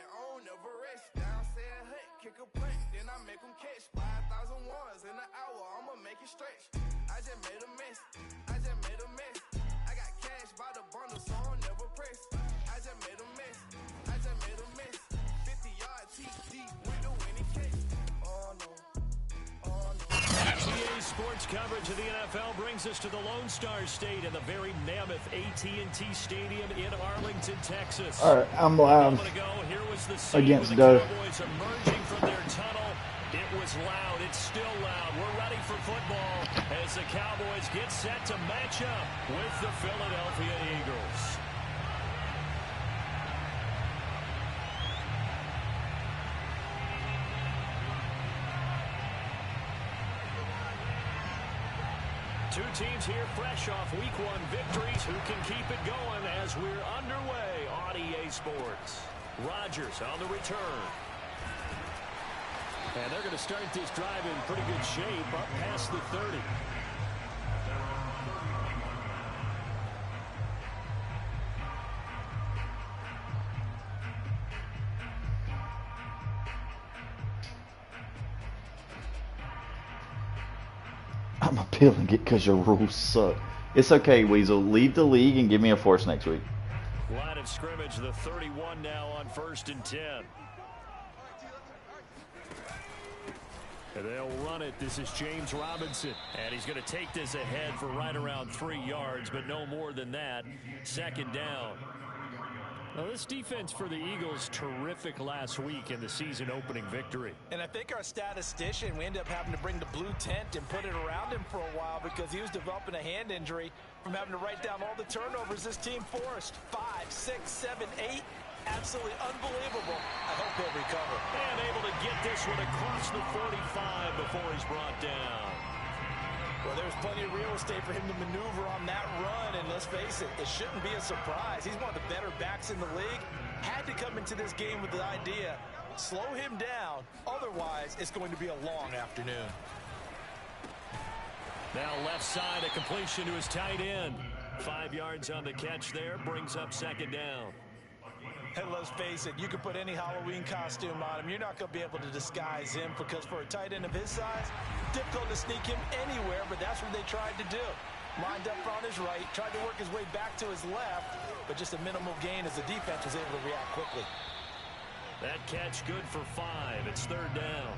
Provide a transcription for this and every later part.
and on, never rest. Down said hut, kick a punt, then I make them catch 5,000 ones in an hour. I'ma make it stretch. I just made a mess. I just made a mess. I got cash by the bundle, so I'm never pressed. I just made a mess. I just made a mess. 50-yard TD with the winning catch. Oh no. EA Sports coverage of the NFL brings us to the Lone Star State in the very mammoth AT&T Stadium in Arlington, Texas. All right, I'm live Here was the scene against with Doe. the Cowboys emerging from their tunnel. It was loud. It's still loud. We're ready for football as the Cowboys get set to match up with the Philadelphia Eagles. Two teams here fresh off Week 1 victories. Who can keep it going as we're underway on EA Sports? Rodgers on the return. And they're going to start this drive in pretty good shape up past the 30. I'm appealing it because your rules suck. It's okay, Weasel. Leave the league and give me a force next week. Line of scrimmage, the 31 now on 1st and 10. And they'll run it. This is James Robinson. And he's going to take this ahead for right around 3 yards, but no more than that. 2nd down. Now, this defense for the Eagles, terrific last week in the season-opening victory. And I think our statistician, we ended up having to bring the blue tent and put it around him for a while because he was developing a hand injury from having to write down all the turnovers this team forced. 5, 6, 7, 8. Absolutely unbelievable. I hope he'll recover. And able to get this one across the 45 before he's brought down. Well, there's plenty of real estate for him to maneuver on that run, and let's face it, it shouldn't be a surprise. He's one of the better backs in the league. Had to come into this game with the idea, slow him down, otherwise it's going to be a long afternoon. Now left side, a completion to his tight end. 5 yards on the catch there, brings up 2nd down. And let's face it, you can put any Halloween costume on him. You're not going to be able to disguise him because for a tight end of his size, difficult to sneak him anywhere, but that's what they tried to do. Lined up on his right, tried to work his way back to his left, but just a minimal gain as the defense was able to react quickly. That catch good for 5. It's 3rd down.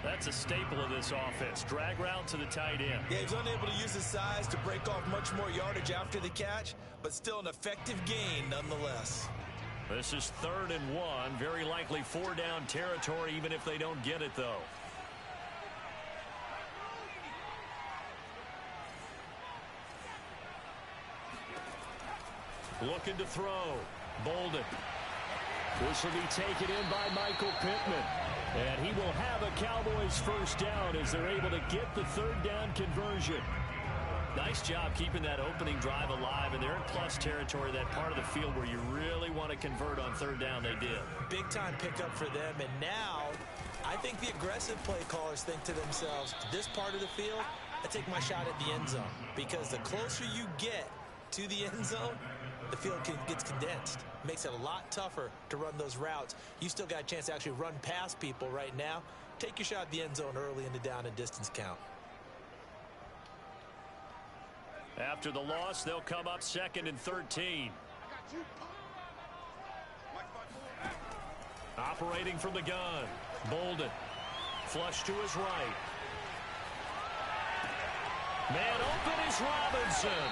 That's a staple of this offense. Drag route to the tight end. Yeah, he's unable to use his size to break off much more yardage after the catch, but still an effective gain nonetheless. This is 3rd and 1. Very likely 4-down territory, even if they don't get it, though. Looking to throw. Bolden. This will be taken in by Michael Pittman. And he will have a Cowboys 1st down as they're able to get the 3rd down conversion. Nice job keeping that opening drive alive, and they're in plus territory, that part of the field where you really want to convert on 3rd down. They did. Big time pickup for them, and now I think the aggressive play callers think to themselves, this part of the field, I take my shot at the end zone, because the closer you get to the end zone, the field gets condensed. Makes it a lot tougher to run those routes. You still got a chance to actually run past people right now. Take your shot at the end zone early in the down and distance count. After the loss, they'll come up 2nd and 13. Operating from the gun. Bolden. Flush to his right. Man open is Robinson.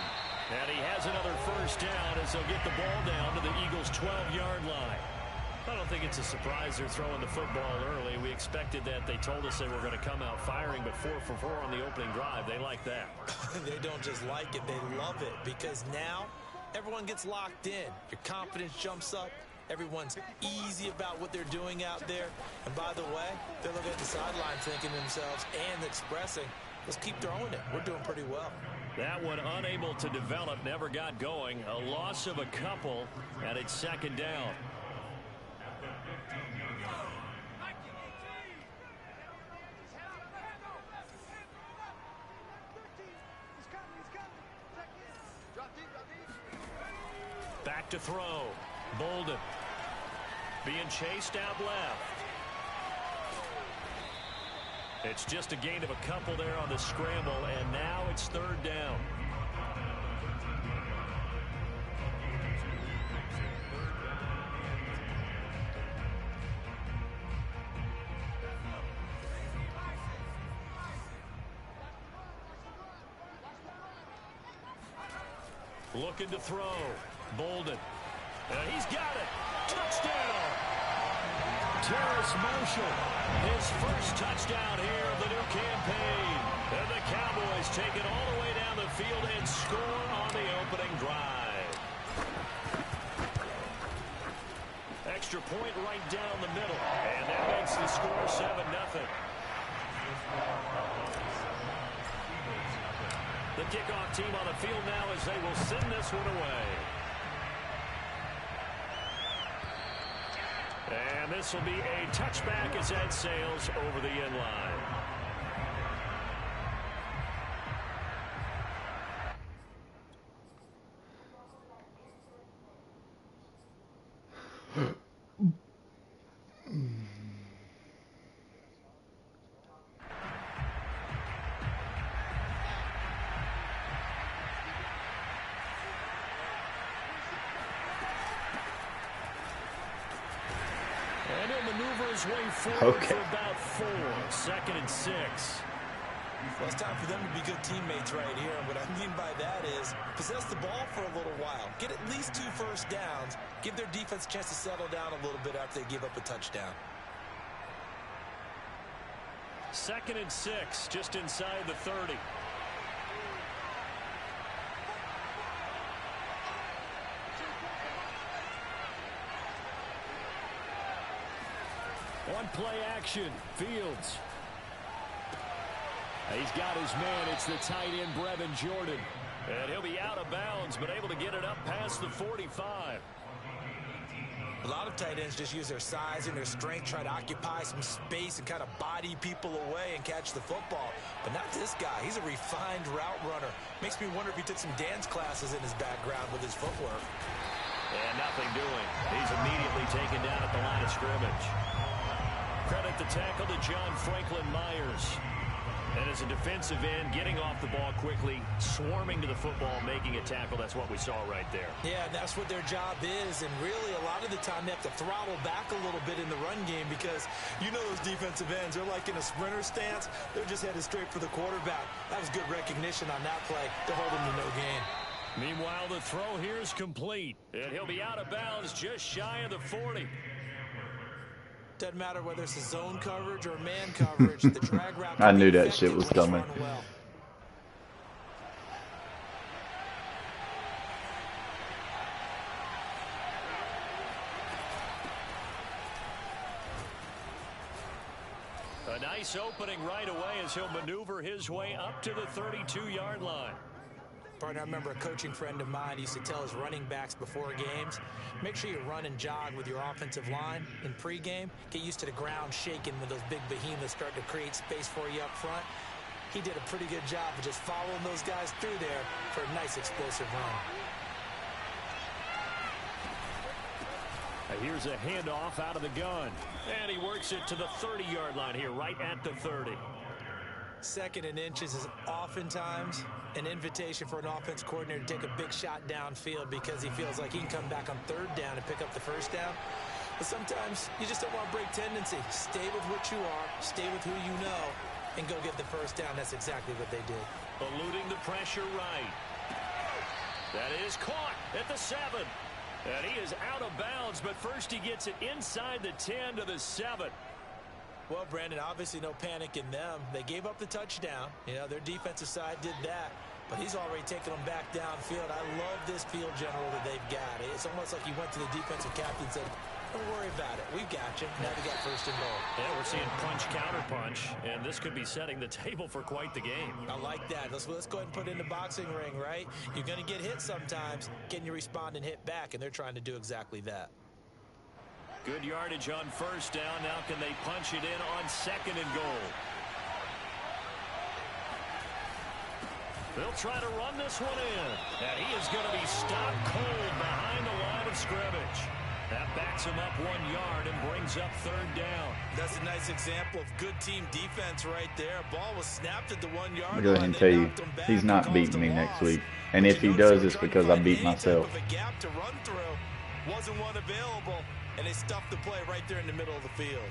And he has another 1st down as they'll get the ball down to the Eagles' 12-yard line. I don't think it's a surprise they're throwing the football early. We expected that. They told us they were going to come out firing, but 4 for 4 on the opening drive. They like that. They don't just like it, they love it, because now everyone gets locked in. Your confidence jumps up. Everyone's easy about what they're doing out there. And by the way, they're looking at the sideline thinking to themselves and expressing, let's keep throwing it. We're doing pretty well. That one unable to develop, never got going. A loss of a couple, and it's 2nd down. Back to throw. Bolden. being chased out left. It's just a gain of a couple there on the scramble, and now it's third down. Looking to throw. Bolden. And he's got it. Touchdown. Terrace Marshall. His first touchdown here of the new campaign. And the Cowboys take it all the way down the field and score on the opening drive. Extra point right down the middle. And that makes the score 7-0. The kickoff team on the field now as they will send this one away. And this will be a touchback as that sails over the end line. And he'll maneuver his way forward for about 4. 2nd and 6. Well, it's time for them to be good teammates right here. And what I mean by that is possess the ball for a little while. Get at least 2 first downs. Give their defense a chance to settle down a little bit after they give up a touchdown. 2nd and 6, just inside the 30. One play action. Fields. He's got his man. It's the tight end, Brevin Jordan. And he'll be out of bounds, but able to get it up past the 45. A lot of tight ends just use their size and their strength, try to occupy some space and kind of body people away and catch the football. But not this guy. He's a refined route runner. Makes me wonder if he took some dance classes in his background with his footwork. And nothing doing. He's immediately taken down at the line of scrimmage. Credit the tackle to John Franklin Myers. And as a defensive end, getting off the ball quickly, swarming to the football, making a tackle. That's what we saw right there. Yeah, and that's what their job is. And really, a lot of the time, they have to throttle back a little bit in the run game because you know those defensive ends, they're like in a sprinter stance. They're just headed straight for the quarterback. That was good recognition on that play to hold him to no gain. Meanwhile, the throw here is complete. And he'll be out of bounds just shy of the 40. Doesn't matter whether it's a zone coverage or man coverage. The drag route. I knew that shit was coming. Well. A nice opening right away as he'll maneuver his way up to the 32-yard line. Partner, I remember a coaching friend of mine used to tell his running backs before games, make sure you run and jog with your offensive line in pregame. Get used to the ground shaking when those big behemoths start to create space for you up front. He did a pretty good job of just following those guys through there for a nice explosive run. Here's a handoff out of the gun. And he works it to the 30-yard line here, right at the 30. 2nd and inches is oftentimes an invitation for an offense coordinator to take a big shot downfield because he feels like he can come back on 3rd down and pick up the 1st down. But sometimes you just don't want to break tendency. Stay with what you are, stay with who you know, and go get the 1st down. That's exactly what they did. Eluding the pressure right. That is caught at the 7. And he is out of bounds, but first he gets it inside the 10 to the 7. Well, Brandon, obviously no panic in them. They gave up the touchdown. You know, their defensive side did that. But he's already taken them back downfield. I love this field general that they've got. It's almost like he went to the defensive captain and said, don't worry about it. We've got you. Now they got 1st and goal. Yeah, we're seeing punch, counter punch, and this could be setting the table for quite the game. I like that. Let's go ahead and put it in the boxing ring, right? You're going to get hit sometimes. Can you respond and hit back? And they're trying to do exactly that. Good yardage on 1st down. Now can they punch it in on 2nd and goal? They'll try to run this one in. And he is going to be stopped cold behind the line of scrimmage. That backs him up 1 yard and brings up 3rd down. That's a nice example of good team defense right there. Ball was snapped at the 1 yard I'll go ahead and tell you, he's not beating me next week. And if he does, it's because I beat myself. A gap to run through. Wasn't one available, and they stuffed the play right there in the middle of the field.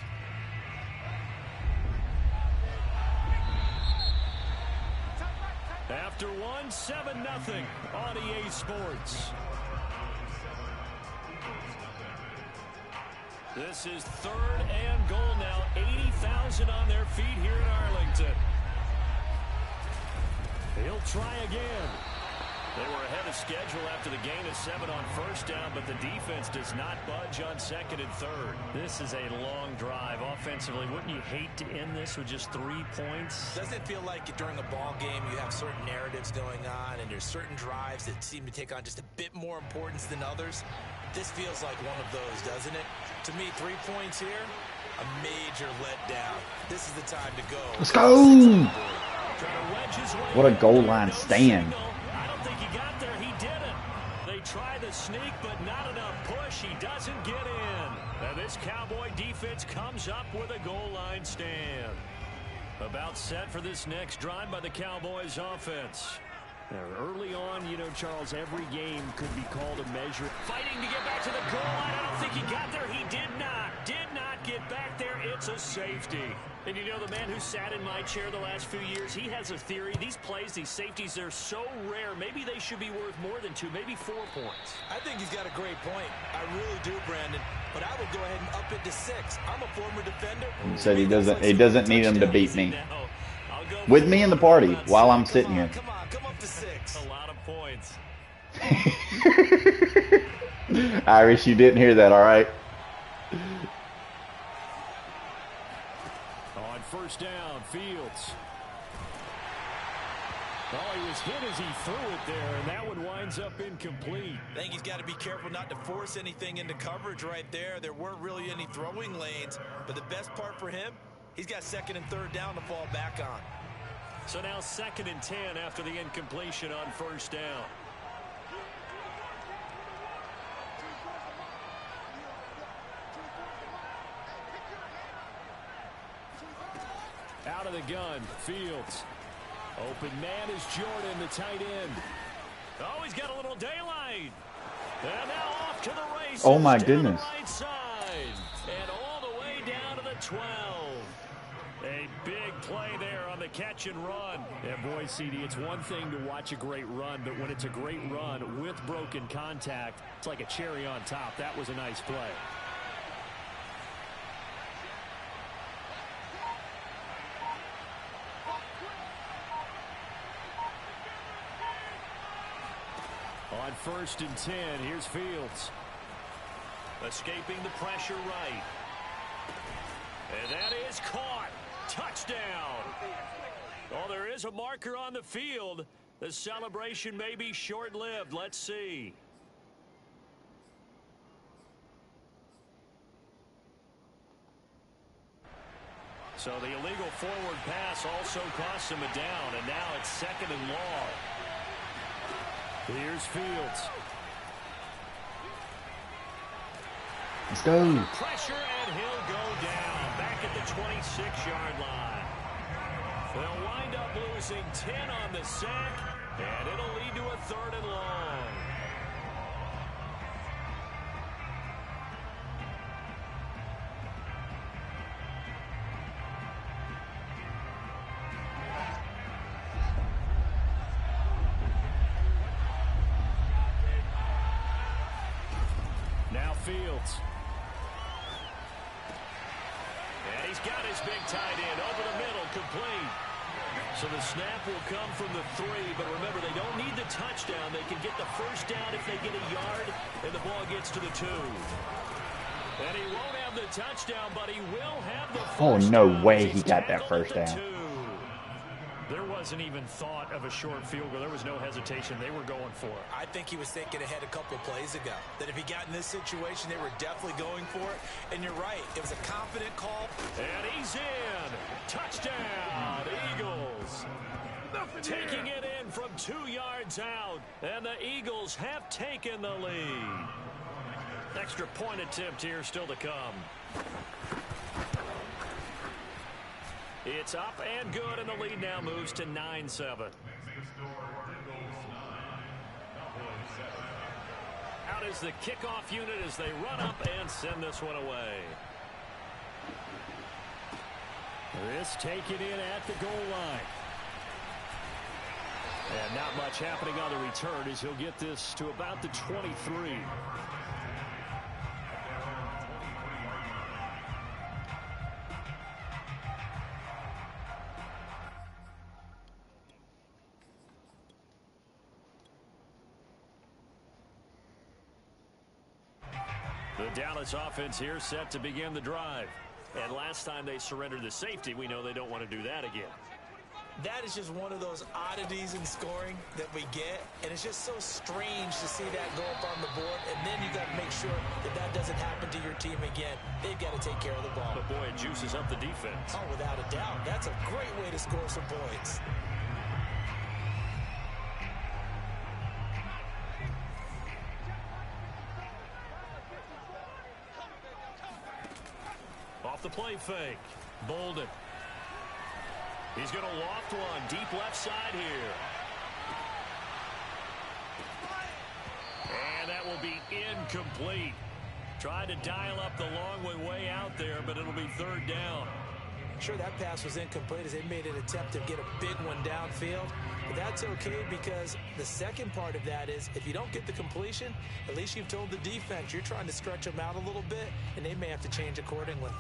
After 1, 7-0 on EA Sports. This is 3rd and goal now. 80,000 on their feet here in Arlington. He'll try again. They were ahead of schedule after the gain of 7 on 1st down, but the defense does not budge on 2nd and 3rd. This is a long drive offensively. Wouldn't you hate to end this with just 3 points? Doesn't it feel like during a ball game you have certain narratives going on and there's certain drives that seem to take on just a bit more importance than others? This feels like one of those, doesn't it? To me, 3 points here, a major letdown. This is the time to go. Let's go! What a goal line stand. I don't think he got there. He didn't. They try the sneak, but not enough push. He doesn't get in. And this Cowboy defense comes up with a goal line stand. About set for this next drive by the Cowboys offense. Early on, you know, Charles, every game could be called a measure. Fighting to get back to the goal line. I don't think he got there. He did not get back there. It's a safety. And you know, the man who sat in my chair the last few years, he has a theory. These plays, these safeties, they're so rare. Maybe they should be worth more than 2, maybe 4 points. I think he's got a great point. I really do, Brandon. But I would go ahead and up it to 6. I'm a former defender. He said he doesn't need him to beat me. With me in the party while I'm sitting here. Come up to 6. A lot of points. Irish, you didn't hear that, all right? On 1st down, Fields. Oh, he was hit as he threw it there, and that one winds up incomplete. I think he's got to be careful not to force anything into coverage right there. There weren't really any throwing lanes, but the best part for him, he's got 2nd and 3rd down to fall back on. So now 2nd and 10 after the incompletion on 1st down. Out of the gun, Fields. Open man is Jordan, the tight end. Oh, he's got a little daylight. And now off to the races. Oh, my goodness. Right side. And all the way down to the 12. A big play there on the catch and run. And boy, CD, it's one thing to watch a great run, but when it's a great run with broken contact, it's like a cherry on top. That was a nice play. On 1st and 10, here's Fields. Escaping the pressure right. And that is caught. Touchdown. Well, there is a marker on the field. The celebration may be short-lived. Let's see. So the illegal forward pass also costs him a down, and now it's 2nd and long. Here's Fields. Let's go. Pressure, and he'll go down back at the 26-yard line. They'll wind up losing 10 on the sack, and it'll lead to a 3rd and long. Now Fields. And he's got his big tight end over the middle, complete. So the snap will come from the 3, but remember, they don't need the touchdown. They can get the 1st down if they get a yard, and the ball gets to the 2. And he won't have the touchdown, but he will have the 1st Oh, no down. way He's he got that tackled 1st at the down. 2. There wasn't even thought of a short field goal. There was no hesitation. They were going for it. I think he was thinking ahead a couple of plays ago, that if he got in this situation, they were definitely going for it. And you're right, it was a confident call. And he's in. Touchdown, Eagles. Taking it in from 2 yards out. And the Eagles have taken the lead. Extra point attempt here still to come. It's up and good, and the lead now moves to 9-7. Out is the kickoff unit as they run up and send this one away. This taken in at the goal line. And not much happening on the return as he'll get this to about the 23. The Dallas offense here set to begin the drive. And last time they surrendered the safety, we know they don't want to do that again. That is just one of those oddities in scoring that we get, and it's just so strange to see that go up on the board, and then you got to make sure that that doesn't happen to your team again. They've got to take care of the ball. But boy, it juices up the defense. Oh, without a doubt. That's a great way to score some points. Off the play fake. Bolden. He's going to loft one deep left side here. And that will be incomplete. Tried to dial up the long way out there, but it'll be third down. Sure, that pass was incomplete as they made an attempt to get a big one downfield. But that's okay because the second part of that is if you don't get the completion, at least you've told the defense you're trying to stretch them out a little bit, and they may have to change accordingly.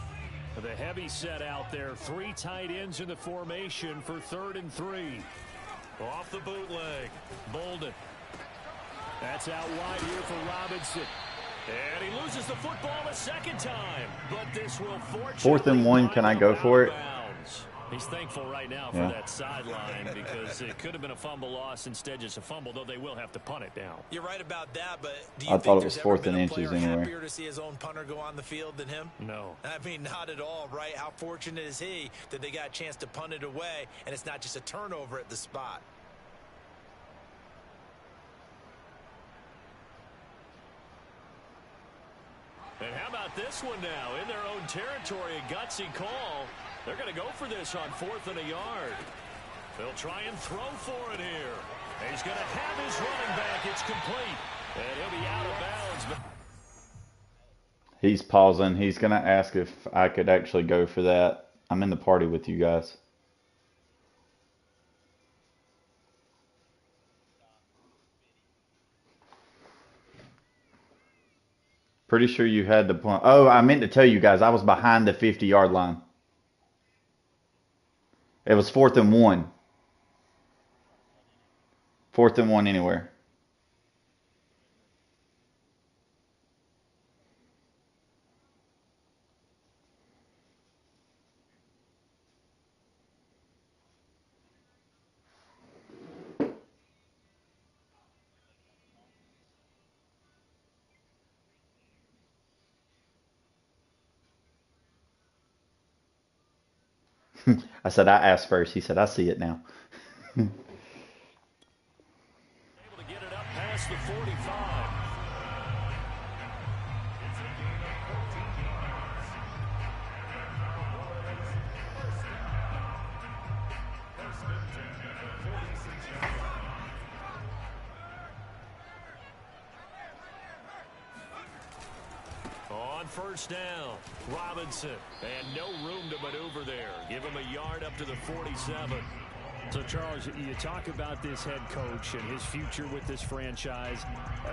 The heavy set out there. 3 tight ends in the formation for 3rd and 3. Off the bootleg. Bolden. That's out wide here for Robinson. And he loses the football a second time. But this will fortunately 4th and 1. Can I go for it? He's thankful right now for that sideline because it could have been a fumble loss, instead just a fumble, though they will have to punt it down. You're right about that, but do you I think thought it was there's ever 4th been and a inches player anyway. happier to see his own punter go on the field than him? No. I mean, not at all, right? How fortunate is he that they got a chance to punt it away, and it's not just a turnover at the spot. And how about this one now? In their own territory, a gutsy call. They're going to go for this on 4th and a yard. They'll try and throw for it here. He's going to have his running back. It's complete. And he'll be out of bounds. He's pausing. He's going to ask if I could actually go for that. I'm in the party with you guys. Pretty sure you had the punt. Oh, I meant to tell you guys, I was behind the 50-yard line. It was 4th and 1. 4th and 1 anywhere. I said, I asked first. He said, I see it now. Able to get it up past the 45. On 1st down, Robinson, and no room to maneuver there. Give him a yard up to the 47. So, Charles, you talk about this head coach and his future with this franchise.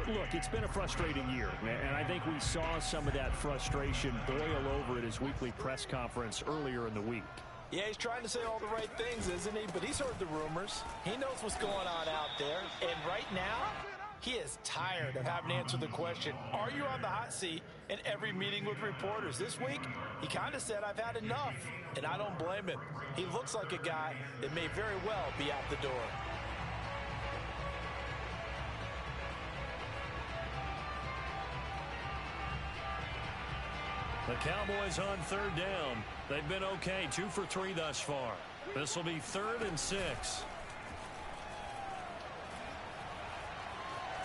Look, it's been a frustrating year, and I think we saw some of that frustration boil over at his weekly press conference earlier in the week. Yeah, he's trying to say all the right things, isn't he? But he's heard the rumors. He knows what's going on out there. And right now, he is tired of having to answer the question, are you on the hot seat in every meeting with reporters? This week, he kind of said, I've had enough. And I don't blame him. He looks like a guy that may very well be out the door. The Cowboys on 3rd down. They've been okay, 2 for 3 thus far. This will be 3rd and 6.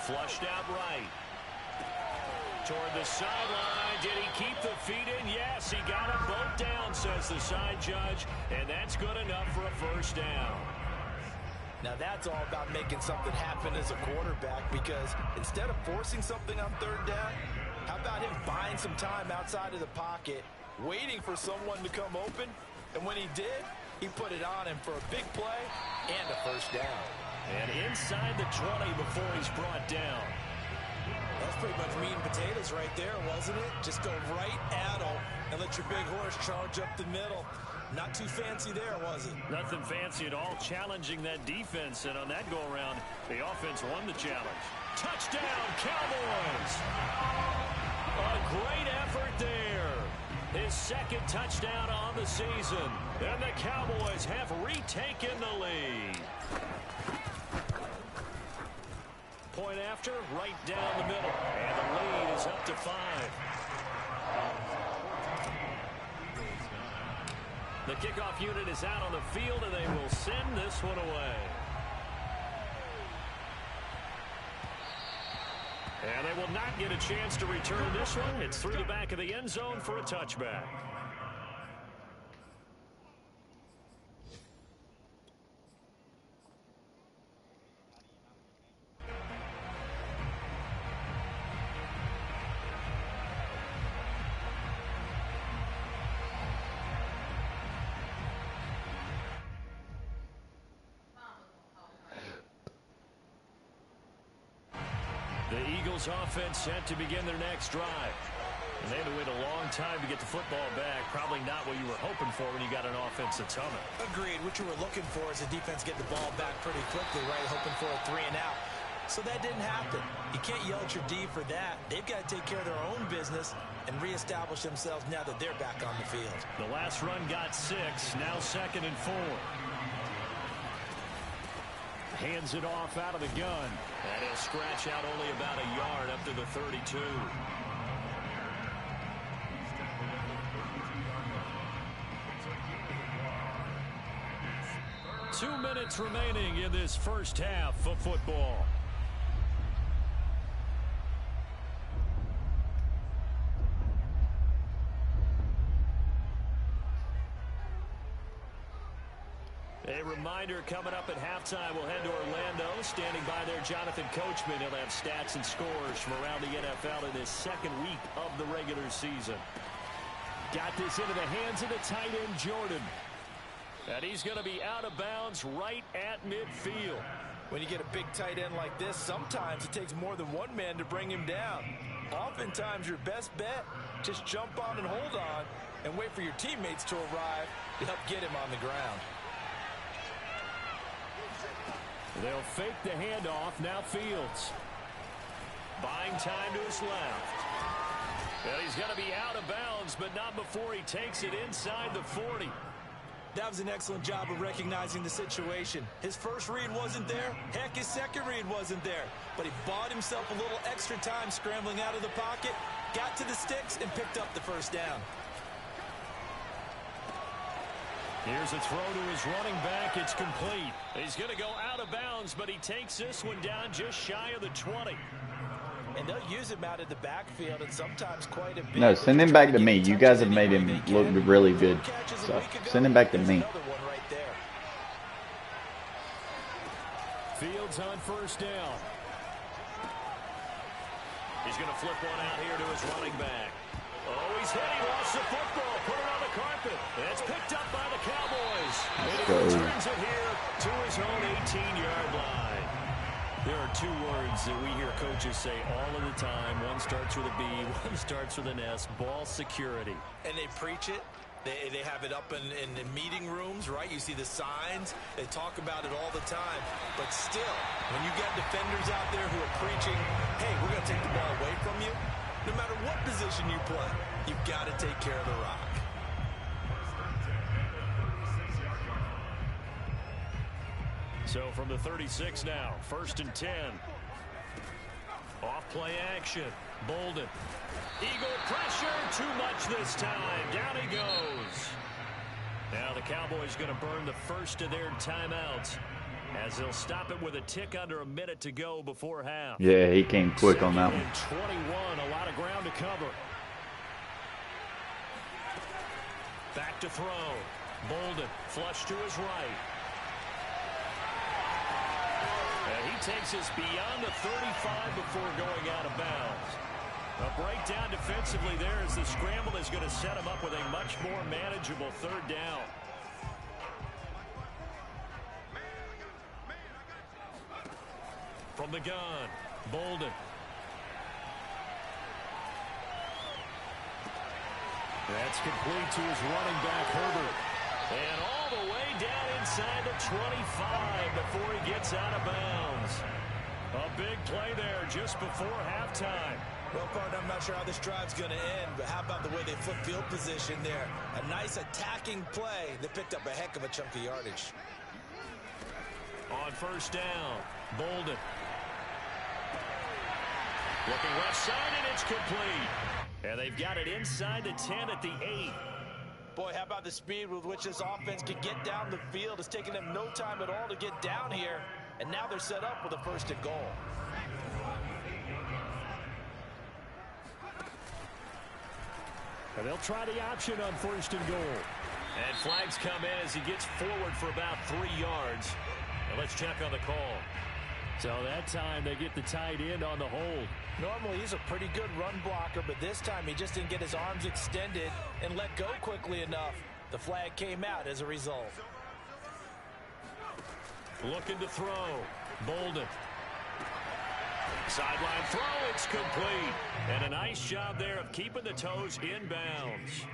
Flushed out right. Toward the sideline. Did he keep the feet in? Yes, he got them both down, says the side judge. And that's good enough for a first down. Now that's all about making something happen as a quarterback, because instead of forcing something on third down, how about him buying some time outside of the pocket, waiting for someone to come open, and when he did, he put it on him for a big play and a first down. And inside the 20 before he's brought down. That's pretty much meat and potatoes right there, wasn't it? Just go right at him and let your big horse charge up the middle. Not too fancy there, was it? Nothing fancy at all, challenging that defense, and on that go-around, the offense won the challenge. Touchdown, Cowboys! A great effort there. His second touchdown on the season, and the Cowboys have retaken the lead. Point after, right down the middle, and the lead is up to 5. The kickoff unit is out on the field, and they will send this one away. And they will not get a chance to return this one. It's through the back of the end zone for a touchback. The Eagles offense set to begin their next drive. And they had to wait a long time to get the football back. Probably not what you were hoping for when you got an offense that's humming. Agreed. What you were looking for is the defense get the ball back pretty quickly, right? Hoping for a 3 and out. So that didn't happen. You can't yell at your D for that. They've got to take care of their own business and reestablish themselves now that they're back on the field. The last run got 6. Now 2nd and 4. Hands it off out of the gun. And he'll scratch out only about a yard up to the 32. Two minutes remaining in this first half of football. A reminder, coming up at halftime, we'll head to Orlando. Standing by there, Jonathan Coachman. He'll have stats and scores from around the NFL in his second week of the regular season. Got this into the hands of the tight end, Jordan. And he's going to be out of bounds right at midfield. When you get a big tight end like this, sometimes it takes more than one man to bring him down. Oftentimes, your best bet, just jump on and hold on and wait for your teammates to arrive to help get him on the ground. They'll fake the handoff. Now Fields. Buying time to his left. And he's going to be out of bounds, but not before he takes it inside the 40. That was an excellent job of recognizing the situation. His first read wasn't there. Heck, his second read wasn't there. But he bought himself a little extra time scrambling out of the pocket, got to the sticks, and picked up the first down. Here's a throw to his running back. It's complete. He's going to go out of bounds, but he takes this one down just shy of the 20. And they'll use him out of the backfield and sometimes quite a bit. No, send him back to me. You guys have made him look really good. So send him back to me. Fields on first down. He's going to flip one out here to his running back. Oh, he's hit. He lost the football. Put it on the carpet. And it's picked up by the Cowboys. And he returns it here to his own 18-yard line. There are two words that we hear coaches say all of the time. One starts with a B, one starts with an S. Ball security. And they preach it. They have it up in the meeting rooms, right? You see the signs. They talk about it all the time. But still, when you got defenders out there who are preaching, hey, we're going to take the ball away from you, no matter what position you play, you've got to take care of the rock. So from the 36 now, 1st and 10. Off play action. Bolden. Eagle pressure. Too much this time. Down he goes. Now the Cowboys going to burn the first of their timeouts. as they'll stop it with a tick under a minute to go before half. Yeah, he came quick on that one. 21, a lot of ground to cover. Back to throw. Bolden, flush to his right. And he takes us beyond the 35 before going out of bounds. A breakdown defensively there as the scramble is going to set him up with a much more manageable third down. From the gun, Bolden. That's complete to his running back, Herbert. And all the way down inside the 25 before he gets out of bounds. A big play there just before halftime. Well, partner, I'm not sure how this drive's going to end, but how about the way they flip field position there? A nice attacking play that picked up a heck of a chunk of yardage. On first down, Bolden. Looking left side, and it's complete. And they've got it inside the 10 at the 8. Boy, how about the speed with which this offense can get down the field? It's taken them no time at all to get down here. And now they're set up with a 1st and goal. And they'll try the option on 1st and goal. And flags come in as he gets forward for about 3 yards. And let's check on the call. So that time they get the tight end on the hold. Normally he's a pretty good run blocker, but this time he just didn't get his arms extended and let go quickly enough. The flag came out as a result. Looking to throw. Bolden. Sideline throw, it's complete. And a nice job there of keeping the toes inbounds.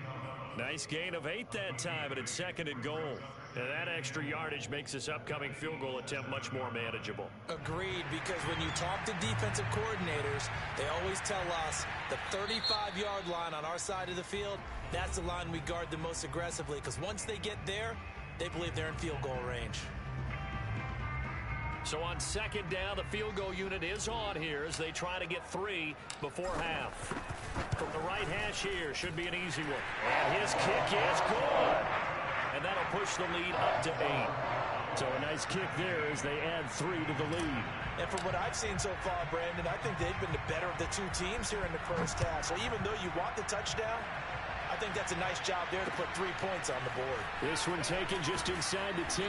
Nice gain of 8 that time, and it's 2nd and goal. And that extra yardage makes this upcoming field goal attempt much more manageable. Agreed, because when you talk to defensive coordinators, they always tell us the 35-yard line on our side of the field, that's the line we guard the most aggressively, because once they get there, they believe they're in field goal range. So on 2nd down, the field goal unit is on here as they try to get 3 before half. From the right hash here, should be an easy one. And his kick is good. And that'll push the lead up to 8. So a nice kick there as they add 3 to the lead. And from what I've seen so far, Brandon, I think they've been the better of the 2 teams here in the first half. So even though you want the touchdown, I think that's a nice job there to put 3 points on the board. This one taken just inside the 10.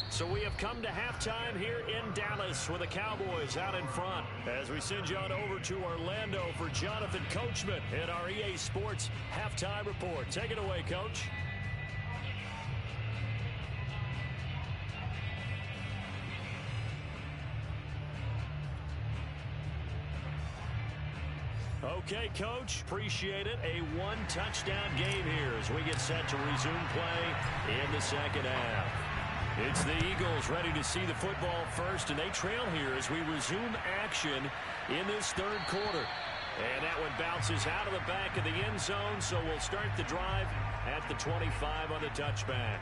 So we have come to halftime here in Dallas with the Cowboys out in front. As we send you on over to Orlando for Jonathan Coachman in our EA Sports Halftime Report. Take it away, Coach. Okay, Coach, appreciate it. A 1-touchdown game here as we get set to resume play in the 2nd half. It's the Eagles ready to see the football first, and they trail here as we resume action in this 3rd quarter. And that one bounces out of the back of the end zone, so we'll start the drive at the 25 on the touchback.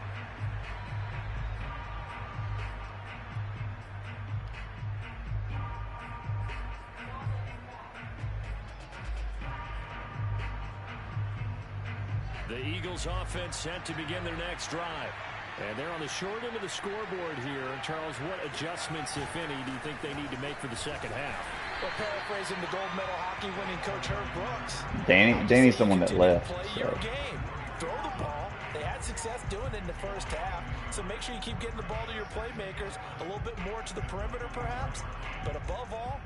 The Eagles offense set to begin their next drive. And they're on the short end of the scoreboard here. Charles, what adjustments, if any, do you think they need to make for the 2nd half? Well, paraphrasing the gold medal hockey winning coach Herb Brooks. Danny's the one that left. Play your game. Throw the ball. They had success doing it in the first half. So make sure you keep getting the ball to your playmakers. A little bit more to the perimeter, perhaps. But above all,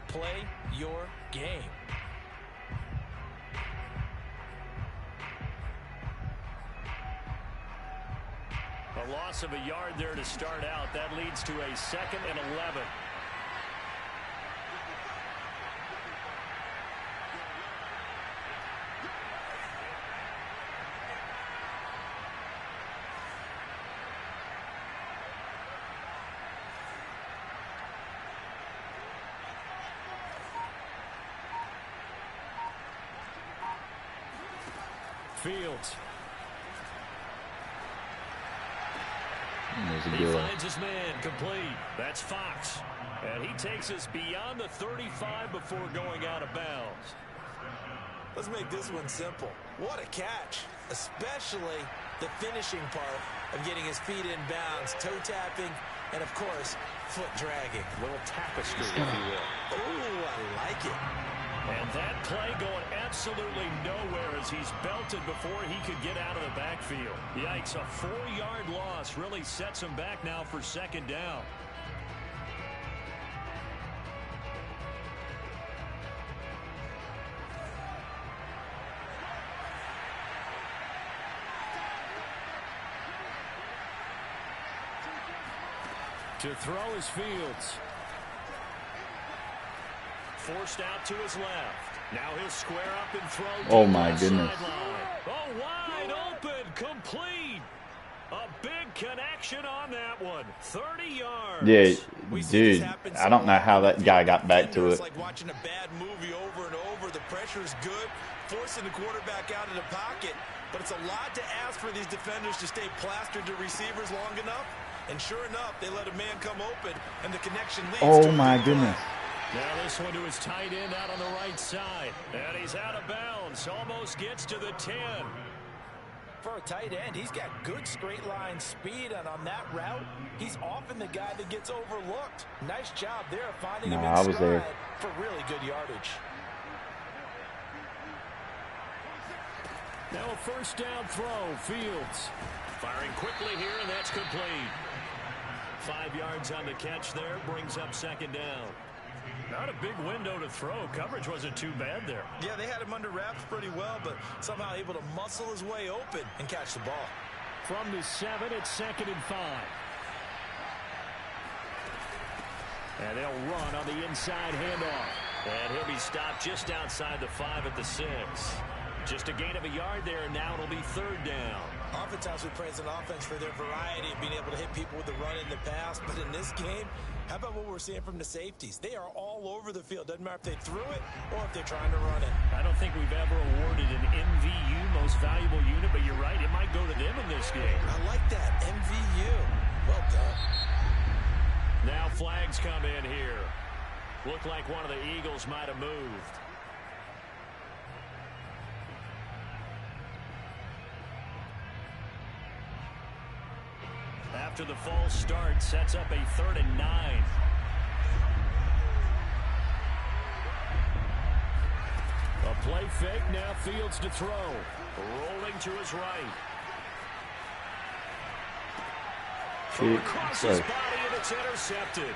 play your game. A loss of a yard there to start out. That leads to a 2nd and 11. Fields. He finds his man complete. That's Fox. And he takes us beyond the 35 before going out of bounds. Let's make this one simple. What a catch, especially the finishing part of getting his feet in bounds, toe tapping, and of course, foot dragging. A little tapestry, if you will. Ooh, I like it. And that play going absolutely nowhere as he's belted before he could get out of the backfield. Yikes, a 4-yard loss really sets him back now for second down. To throw is Fields. Forced out to his left. Now he'll square up and throw. Oh my goodness. Oh, wide open, complete. A big connection on that one. 30 yards. Yeah, dude, I don't know how that guy got back to it. It's like watching a bad movie over and over. The pressure's good, forcing the quarterback out of the pocket. But it's a lot to ask for these defenders to stay plastered to receivers long enough. And sure enough, they let a man come open, and the connection leads to Oh my goodness. Now this one to his tight end out on the right side. And he's out of bounds. Almost gets to the 10. For a tight end, he's got good straight line speed, and on that route, he's often the guy that gets overlooked. Nice job there of finding him in stride for really good yardage. Now a first down throw, Fields. Firing quickly here, and that's complete. 5 yards on the catch there, brings up second down. Not a big window to throw. Coverage wasn't too bad there. Yeah, they had him under wraps pretty well, but somehow able to muscle his way open and catch the ball. From the 7, it's 2nd and 5. And they'll run on the inside handoff. And he'll be stopped just outside the 5 at the 6. Just a gain of a yard there, and now it'll be 3rd down. Oftentimes we praise an offense for their variety of being able to hit people with the run in the pass, but in this game, how about what we're seeing from the safeties? They are all over the field. Doesn't matter if they threw it or if they're trying to run it. I don't think we've ever awarded an MVU, most valuable unit, but you're right, it might go to them in this game. I like that, MVU. Well done. Now flags come in here. Looked like one of the Eagles might have moved. After the false start, sets up a 3rd and 9. A play fake, now Fields to throw. Rolling to his right. From across his body, and it's intercepted.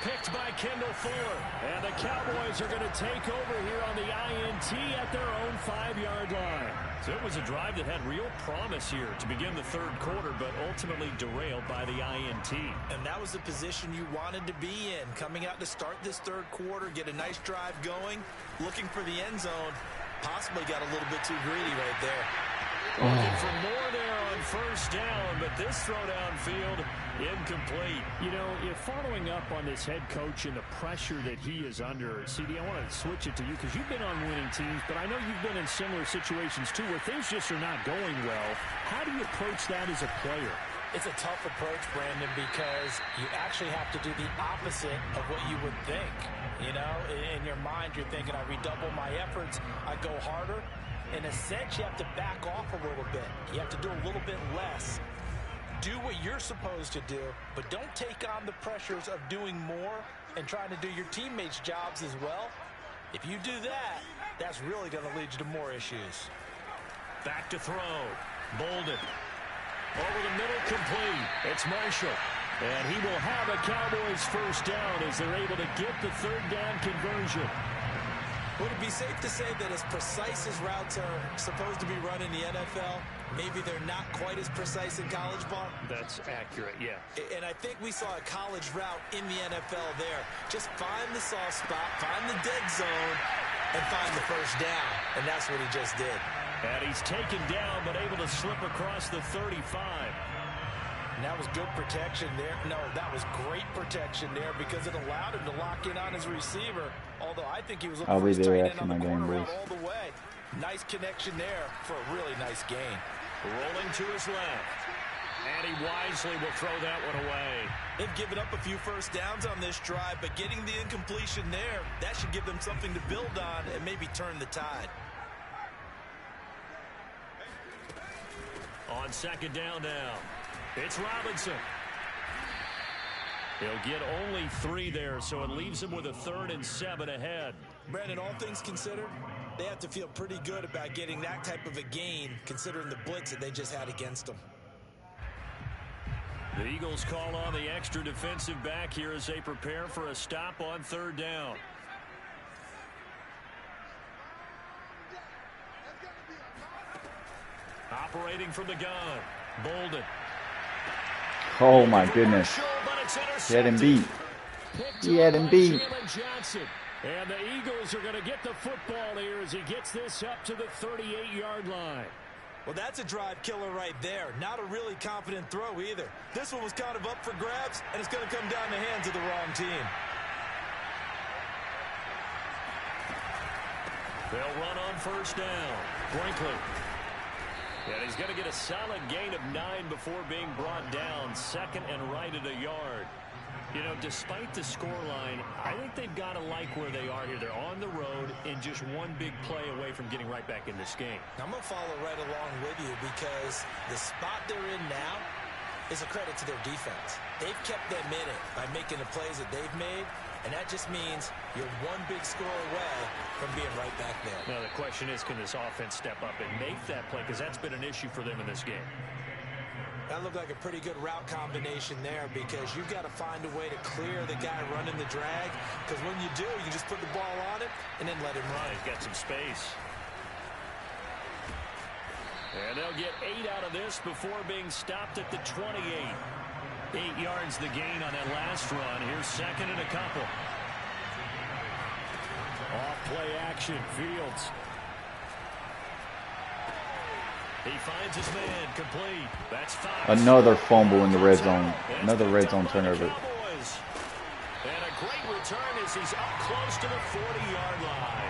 Picked by Kendall Fuller. And the Cowboys are going to take over here on the INT at their own 5-yard line. So it was a drive that had real promise here to begin the 3rd quarter, but ultimately derailed by the INT. And that was the position you wanted to be in. Coming out to start this 3rd quarter, get a nice drive going, looking for the end zone. Possibly got a little bit too greedy right there. Looking for more there on 1st down, but this throw downfield incomplete. You know, if following up on this head coach and the pressure that he is under, CD, I want to switch it to you because you've been on winning teams, but I know you've been in similar situations too where things just are not going well. How do you approach that as a player? It's a tough approach, Brandon, because you actually have to do the opposite of what you would think. You know, in your mind, you're thinking, I redouble my efforts, I go harder. In a sense, you have to back off a little bit. You have to do a little bit less. Do what you're supposed to do, but don't take on the pressures of doing more and trying to do your teammates' jobs as well. If you do that, that's really going to lead you to more issues. Back to throw. Bolden. Over the middle, complete. It's Marshall. And he will have a Cowboys 1st down as they're able to get the 3rd down conversion. Would it be safe to say that as precise as routes are supposed to be run in the NFL, maybe they're not quite as precise in college ball? That's accurate, yeah. And I think we saw a college route in the NFL there. Just find the soft spot, find the dead zone, and find the 1st down. And that's what he just did. And he's taken down, but able to slip across the 35. And that was good protection there. No, that was great protection there because it allowed him to lock in on his receiver. Although I think he was looking for his tight end on the corner route all the way. Nice connection there for a really nice gain. Rolling to his left. And he wisely will throw that one away. They've given up a few 1st downs on this drive, but getting the incompletion there, that should give them something to build on and maybe turn the tide. On second down now, it's Robinson. He'll get only 3 there, so it leaves him with a 3rd and 7 ahead. Brandon, all things considered, they have to feel pretty good about getting that type of a gain, considering the blitz that they just had against them. The Eagles call on the extra defensive back here as they prepare for a stop on 3rd down. Operating from the gun, Bolden. Oh my goodness. He had him beat. He had him beat. And the Eagles are going to get the football here as he gets this up to the 38-yard line. Well, that's a drive killer right there. Not a really confident throw either. This one was kind of up for grabs, and it's going to come down the hands of the wrong team. They'll run on 1st down. Brinkley. And he's going to get a solid gain of 9 before being brought down. 2nd and right at a yard. You know, despite the scoreline, I think they've got to like where they are here. They're on the road and just one big play away from getting right back in this game. I'm going to follow right along with you because the spot they're in now is a credit to their defense. They've kept them in it by making the plays that they've made, and that just means you're one big score away from being right back there. Now, the question is, can this offense step up and make that play? Because that's been an issue for them in this game. That looked like a pretty good route combination there because you've got to find a way to clear the guy running the drag, because when you do, you can just put the ball on it and then let him run. He's got some space. And they'll get 8 out of this before being stopped at the 28. 8 yards the gain on that last run. Here's 2nd and a couple. Off play action, Fields. He finds his man, complete. That's 5. Another fumble in the red zone. Another red zone turnover. And a great return as he's up close to the 40-yard line.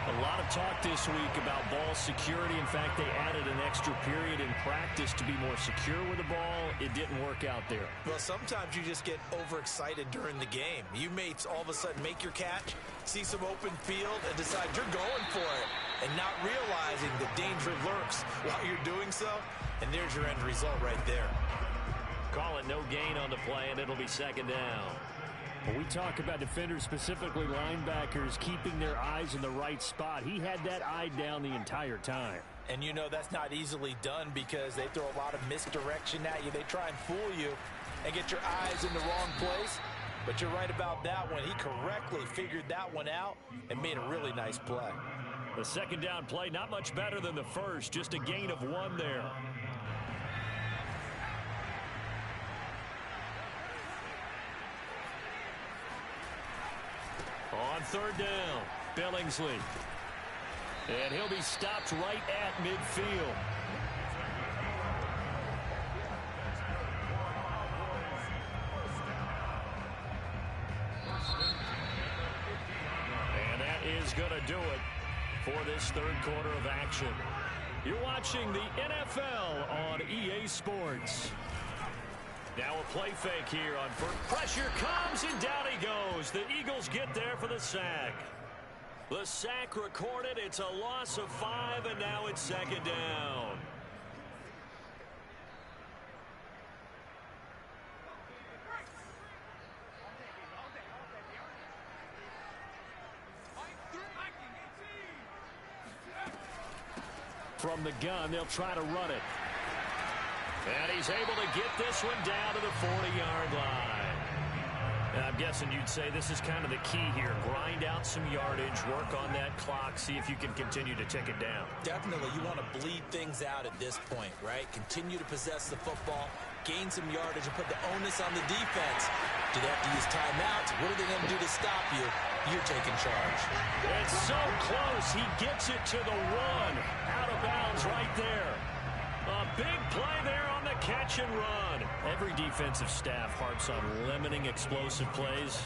A lot of talk this week about ball security. In fact, they added an extra period in practice to be more secure with the ball. It didn't work out there. Well, sometimes you just get overexcited during the game. You may all of a sudden make your catch, see some open field, and decide you're going for it, and not realizing the danger lurks while you're doing so. And there's your end result right there. Call it no gain on the play, and it'll be 2nd down. When we talk about defenders, specifically linebackers, keeping their eyes in the right spot, he had that eye down the entire time. And you know that's not easily done because they throw a lot of misdirection at you. They try and fool you and get your eyes in the wrong place. But you're right about that one. He correctly figured that one out and made a really nice play. The 2nd down play, not much better than the first, just a gain of 1 there. On 3rd down, Billingsley. And he'll be stopped right at midfield. And that is going to do it for this 3rd quarter of action. You're watching the NFL on EA Sports. Now a play fake here on first. Pressure comes and down he goes. The Eagles get there for the sack. The sack recorded. It's a loss of 5, and now it's 2nd down. From the gun, they'll try to run it. And he's able to get this one down to the 40-yard line. And I'm guessing you'd say this is kind of the key here. Grind out some yardage, work on that clock, see if you can continue to tick it down. Definitely. You want to bleed things out at this point, right? Continue to possess the football, gain some yardage, and put the onus on the defense. Do they have to use timeouts? What are they going to do to stop you? You're taking charge. It's so close. He gets it to the 1. Out of bounds right there. A big play there on the catch and run. Every defensive staff harps on limiting explosive plays.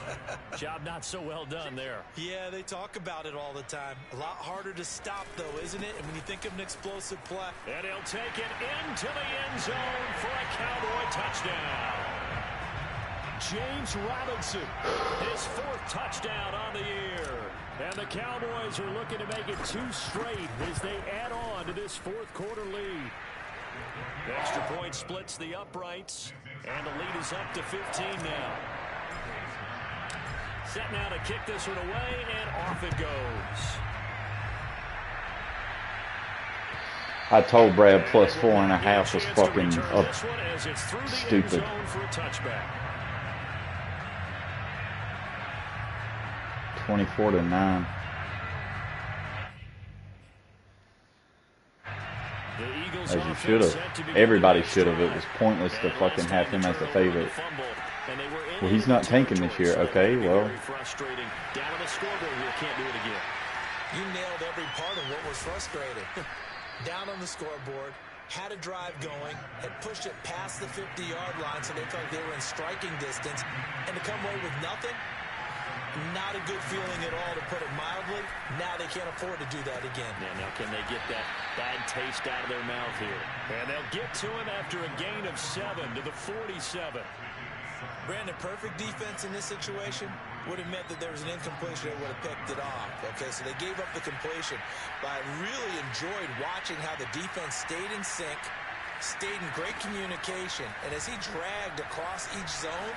Job not so well done there. Yeah, they talk about it all the time. A lot harder to stop, though, isn't it? And when you think of an explosive play. And he'll take it into the end zone for a Cowboy touchdown. James Robinson, his 4th touchdown on the year. And the Cowboys are looking to make it 2 straight as they add on to this 4th quarter lead. The extra point splits the uprights, and the lead is up to 15 now. Set now to kick this one away, and off it goes. I told Brad plus 4.5 was fucking stupid. 24-9. As you should have. Everybody should have. It was pointless to fucking have him as the favorite. Well, he's not tanking this year. Okay, well. Down on the scoreboard here, can't do it again. You nailed every part of what was frustrating. Down on the scoreboard, had a drive going, had pushed it past the 50-yard line, so they felt like they were in striking distance, and to come away with nothing, not a good feeling at all, to put it mildly. Now they can't afford to do that again. Yeah, now can they get that bad taste out of their mouth here? And they'll get to him after a gain of 7 to the 47. Brandon, perfect defense in this situation would have meant that there was an incompletion. They would have picked it off. Okay, so they gave up the completion. But I really enjoyed watching how the defense stayed in sync, stayed in great communication. And as he dragged across each zone,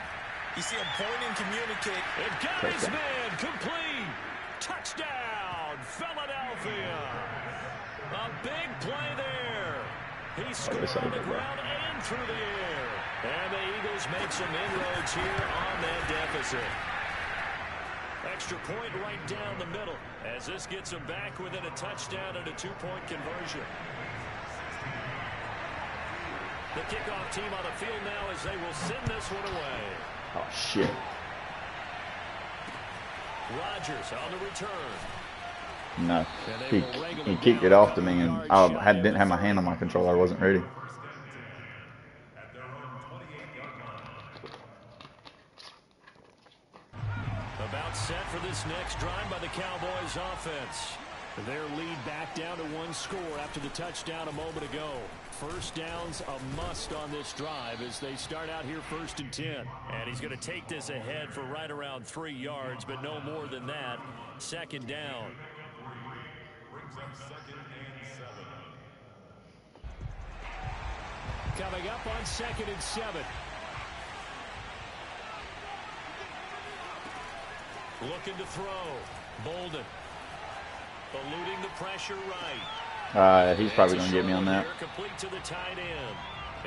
you see him point and communicate. It got his man complete. Touchdown, Philadelphia. A big play there. He scored on the ground and through the air. And the Eagles make some inroads here on that deficit. Extra point right down the middle as this gets them back within a touchdown and a 2-point conversion. The kickoff team on the field now as they will send this one away. Oh, shit. Rodgers on the return. No. He kicked it off to me, and I didn't have my hand on my controller. I wasn't ready. About set for this next drive by the Cowboys offense. Their lead back down to 1 score after the touchdown a moment ago. First down's a must on this drive as they start out here 1st and 10. And he's going to take this ahead for right around 3 yards, but no more than that. 2nd down. Coming up on 2nd and 7. Looking to throw. Bolden. Eluding the pressure right. He's probably going to get me on that. Complete to the tight end.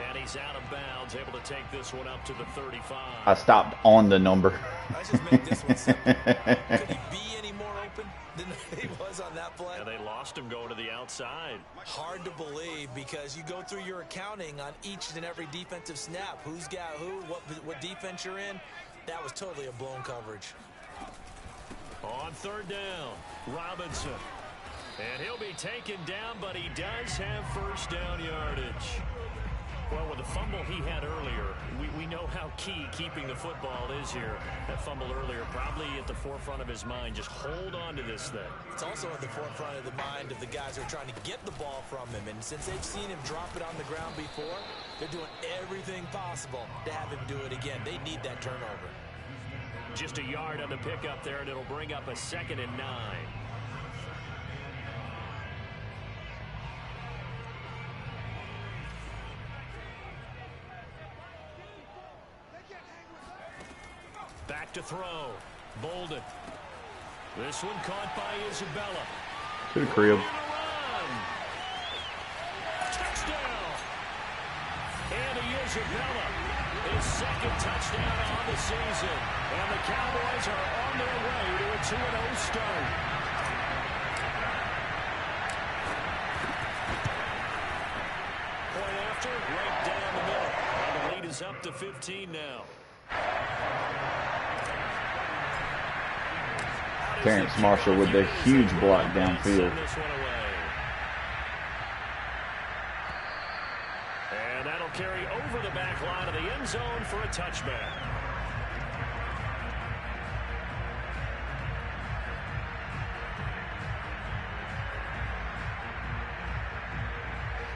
And he's out of bounds, able to take this one up to the 35. I stopped on the number. Let's just make this one simple. Could he be any more open than he was on that play? And they lost him going to the outside. Hard to believe because you go through your accounting on each and every defensive snap. Who's got who, what defense you're in. That was totally a blown coverage. On 3rd down, Robinson. And he'll be taken down, but he does have 1st down yardage. Well, with the fumble he had earlier, we know how key keeping the football is here. That fumble earlier probably at the forefront of his mind. Just hold on to this thing. It's also at the forefront of the mind of the guys who are trying to get the ball from him. And since they've seen him drop it on the ground before, they're doing everything possible to have him do it again. They need that turnover. Just a yard on the pickup there, and it'll bring up a 2nd and 9. Back to throw. Bolden. This one caught by Isabella. To the crib. Touchdown. And Isabella. His 2nd touchdown on the season. And the Cowboys are on their way to a 2-0 start. Point after, right down the middle. And the lead is up to 15 now. Terrence Marshall with the huge block downfield. And that'll carry over the back line of the end zone for a touchback.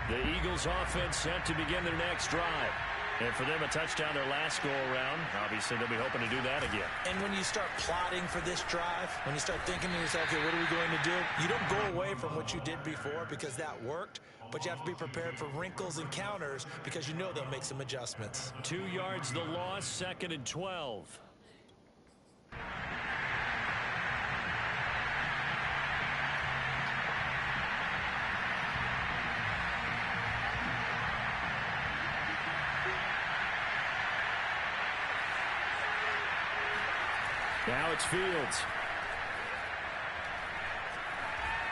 The Eagles offense set to begin their next drive. And for them, a touchdown their last go-around. Obviously, they'll be hoping to do that again. And when you start plotting for this drive, when you start thinking to yourself, okay, what are we going to do? You don't go away from what you did before because that worked, but you have to be prepared for wrinkles and counters because you know they'll make some adjustments. 2 yards the loss, 2nd and 12. Now it's Fields.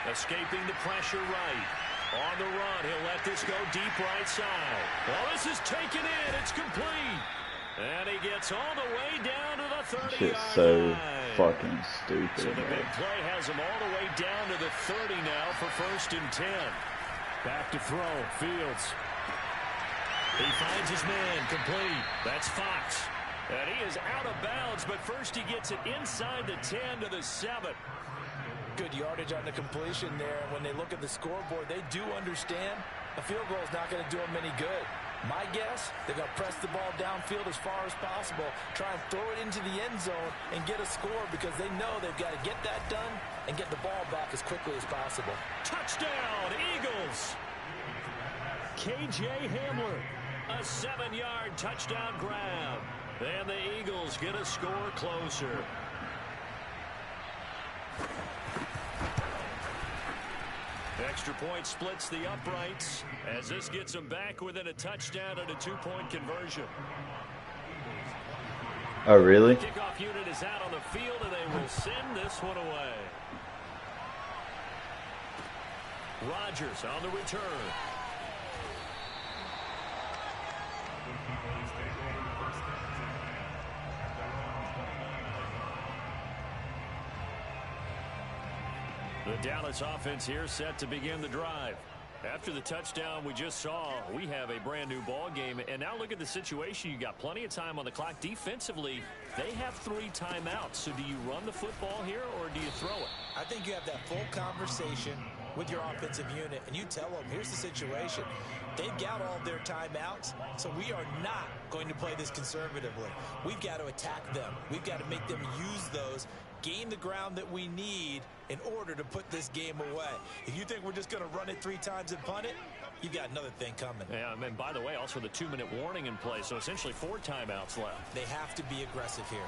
Escaping the pressure right. On the run, he'll let this go deep right side. Well, this is taken in. It's complete. And he gets all the way down to the 30-yard line. So fucking stupid. So the big play has him all the way down to the 30 now for 1st and 10. Back to throw. Fields. He finds his man. Complete. That's Fox. And he is out of bounds, but first he gets it inside the 10 to the 7. Good yardage on the completion there. When they look at the scoreboard, they do understand a field goal is not going to do them any good. My guess, they're going to press the ball downfield as far as possible, try and throw it into the end zone and get a score because they know they've got to get that done and get the ball back as quickly as possible. Touchdown, Eagles! K.J. Hamler, a 7-yard touchdown grab. And the Eagles get a score closer. Extra point splits the uprights as this gets them back within a touchdown and a 2-point conversion. Oh, really? The kickoff unit is out on the field, and they will send this one away. Rodgers on the return. The Dallas offense here set to begin the drive. After the touchdown we just saw, we have a brand new ball game. And now look at the situation. You got plenty of time on the clock. Defensively, they have 3 timeouts. So do you run the football here or do you throw it? I think you have that full conversation with your offensive unit, and you tell them, here's the situation. They've got all their timeouts, so we are not going to play this conservatively. We've got to attack them. We've got to make them use those, gain the ground that we need in order to put this game away. If you think we're just going to run it 3 times and punt it, you've got another thing coming. Yeah, and by the way, also the 2-minute warning in play, so essentially 4 timeouts left. They have to be aggressive here.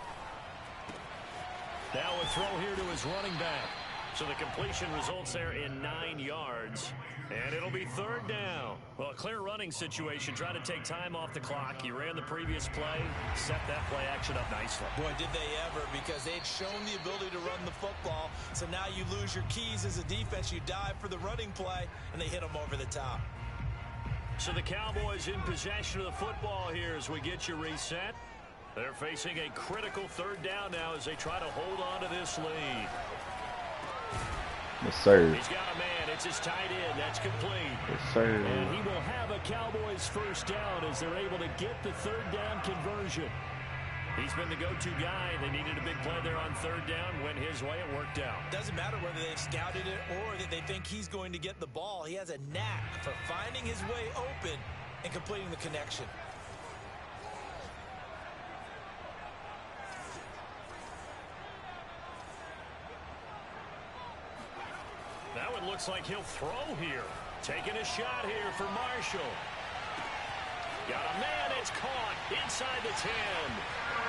Now a throw here to his running back. So the completion results there in 9 yards. And it'll be 3rd down. Well, a clear running situation. Trying to take time off the clock. You ran the previous play. Set that play action up nicely. Boy, did they ever, because they'd shown the ability to run the football. So now you lose your keys as a defense. You dive for the running play, and they hit them over the top. So the Cowboys in possession of the football here as we get you reset. They're facing a critical 3rd down now as they try to hold on to this lead. Yes, sir. He's got a man. It's his tight end. That's complete. Yes, sir. And he will have a Cowboys 1st down as they're able to get the 3rd down conversion. He's been the go-to guy. They needed a big play there on 3rd down. Went his way. It worked out. Doesn't matter whether they've scouted it or that they think he's going to get the ball. He has a knack for finding his way open and completing the connection. Now it looks like he'll throw here. Taking a shot here for Marshall. Got a man. It's caught inside the 10.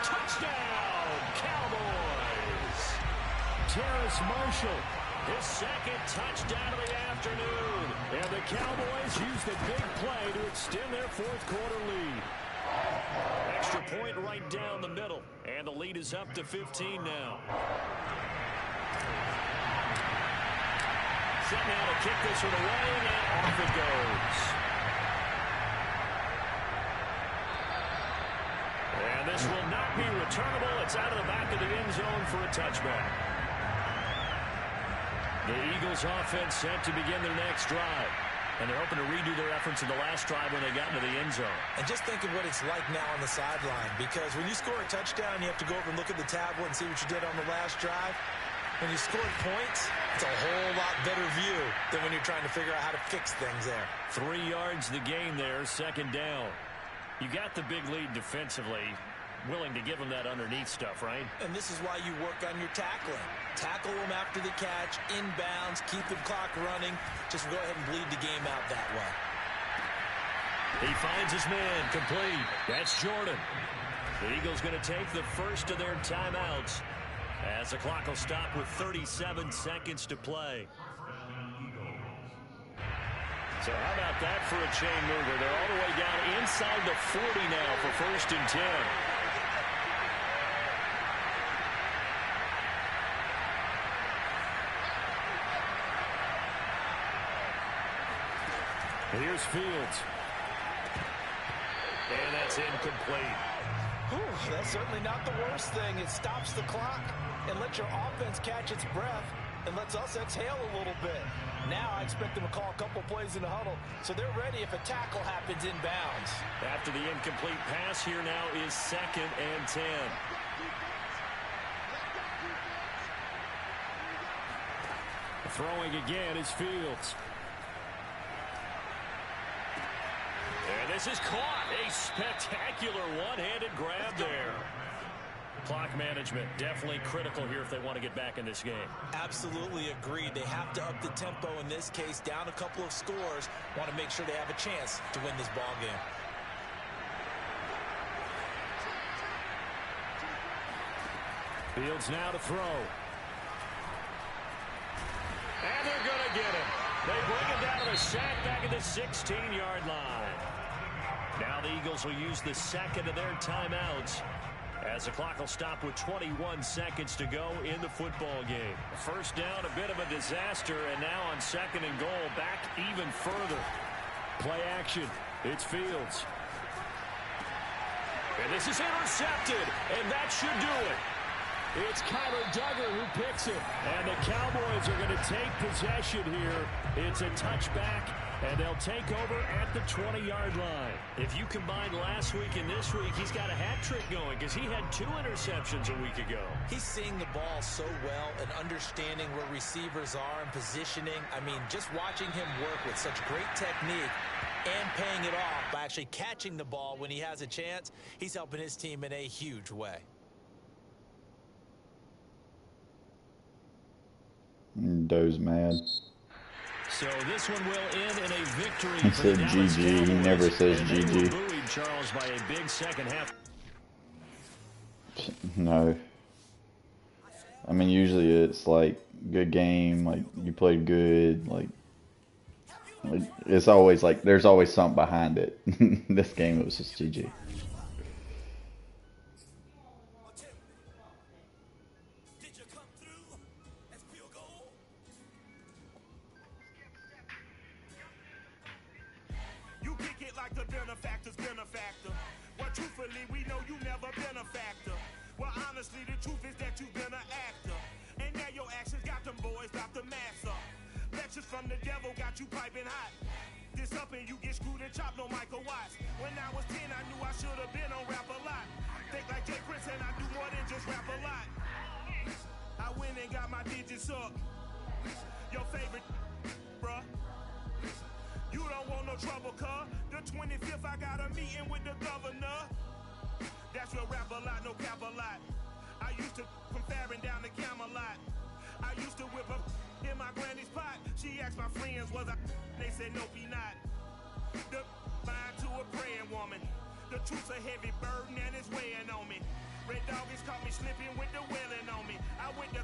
Touchdown, Cowboys. Terrace Marshall, his 2nd touchdown of the afternoon. And the Cowboys use the big play to extend their 4th quarter lead. Extra point right down the middle. And the lead is up to 15 now. Set now to kick this one away, and off it goes. And this will not be returnable. It's out of the back of the end zone for a touchback. The Eagles offense set to begin their next drive. And they're hoping to redo their efforts in the last drive when they got into the end zone. And just think of what it's like now on the sideline, because when you score a touchdown, you have to go over and look at the tablet and see what you did on the last drive. When you scored points, it's a whole lot better view than when you're trying to figure out how to fix things there. 3 yards the gain there, 2nd down. You got the big lead defensively. Willing to give them that underneath stuff, right? And this is why you work on your tackling. Tackle them after the catch, inbounds, keep the clock running. Just go ahead and bleed the game out that way. He finds his man, complete. That's Jordan. The Eagles going to take the first of their timeouts as the clock will stop with 37 seconds to play. So how about that for a chain mover? They're all the way down inside the 40 now for 1st and 10. Here's Fields. And that's incomplete. Whew, that's certainly not the worst thing. It stops the clock and lets your offense catch its breath and lets us exhale a little bit. Now I expect them to call a couple plays in the huddle, so they're ready if a tackle happens inbounds. After the incomplete pass, here now is 2nd and 10. Throwing again is Fields. And this is caught. A spectacular one-handed grab there. Clock management definitely critical here if they want to get back in this game. Absolutely agreed. They have to up the tempo in this case, down a couple of scores. Want to make sure they have a chance to win this ball game. Fields now to throw. And they're going to get him. They bring him down to the sack back at the 16-yard line. Now the Eagles will use the second of their timeouts as the clock will stop with 21 seconds to go in the football game. First down, a bit of a disaster, and now on 2nd and goal, back even further. Play action. It's Fields. And this is intercepted, and that should do it. It's Kyler Duggar who picks it, and the Cowboys are going to take possession here. It's a touchback, and they'll take over at the 20-yard line. If you combine last week and this week, he's got a hat trick going because he had 2 interceptions a week ago. He's seeing the ball so well and understanding where receivers are and positioning. I mean, just watching him work with such great technique and paying it off by actually catching the ball when he has a chance, he's helping his team in a huge way. Doe's mad. So this one will end in a victory. He said GG. He never says GG. Buoyed Charles by a big second half. No. I mean, usually it's like good game, like you played good, like it's always like there's always something behind it. This game it was just GG. From the devil got you piping hot. This up and you get screwed and chopped, no Michael Watts. When I was 10, I knew I should have been on Rap a Lot. Think like Jay Prince and I do more than just rap a lot. I went and got my digits up. Your favorite, bruh. You don't want no trouble, cuz. The 25th, I got a meeting with the governor. That's real rap a lot, no cap a lot. I used to from Farron down to Camelot. I used to whip up in my granny's pot. She asked my friends, was I? They said, nope, he not. The mind to a praying woman. The truth's a heavy burden and it's weighing on me. Red Dog has caught me slipping with the wailing on me. I went to